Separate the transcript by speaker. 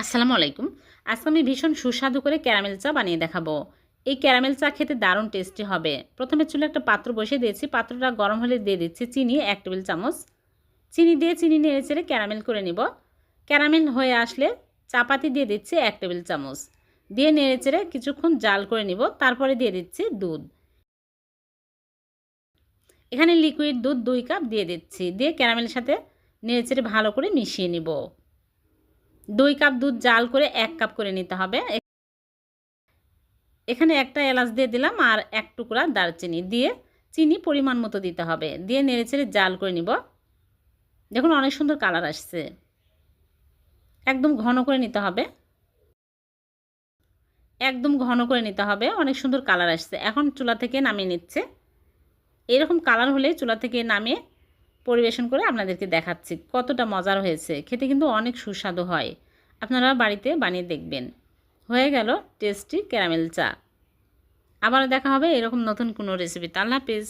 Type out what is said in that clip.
Speaker 1: আসসালামু আলাইকুম। আজকে আমি ভীষণ সুস্বাদু করে ক্যারামেল চা বানিয়ে দেখাবো। এই ক্যারামেল চা খেতে দারুণ টেস্টি হবে। প্রথমে চুলায় একটা পাত্র বসিয়ে দিয়েছি। পাত্রটা গরম হলে দিয়ে দিচ্ছি চিনি 1 টেবিল চামচ। চিনি দিয়ে চিনি নেড়েচেড়ে ক্যারামেল করে নিব। ক্যারামেল হয়ে আসলে চা পাতি দিয়ে দিচ্ছি 1 টেবিল চামচ। দিয়ে নেড়েচেড়ে কিছুক্ষণ জাল করে নিব। তারপরে দিয়ে দিচ্ছি দুধ। এখানে লিকুইড দুধ 2 কাপ দিয়ে দিচ্ছি। দিয়ে ক্যারামেলের সাথে নেড়েচেড়ে ভালো করে মিশিয়ে নিব। 2 কাপ দুধ জাল করে 1 কাপ করে নিতে হবে। এখানে একটা এলাচ দিয়ে দিলাম আর 1 টুকরা দারচিনি দিয়ে চিনি পরিমাণ মতো দিতে হবে। দিয়ে নেড়েচেড়ে জাল করে নিব। দেখুন অনেক সুন্দর কালার আসছে। একদম ঘন করে নিতে হবে। একদম ঘন করে নিতে হবে। অনেক সুন্দর কালার আসছে। এখন চুলা থেকে নামিয়ে নিচ্ছে। এরকম কালার হলে চুলা থেকে নামিয়ে পরিবেশন করে আপনাদেরকে দেখাচ্ছি কতটা মজার হয়েছে। খেতে কিন্তু অনেক সুস্বাদু হয়। আপনারা বাড়িতে বানিয়ে দেখবেন। হয়ে গেল টেস্টি ক্যারামেল চা। আবারও দেখা হবে এরকম নতুন কোনো রেসিপিতে। আল্লাহ হাফেজ।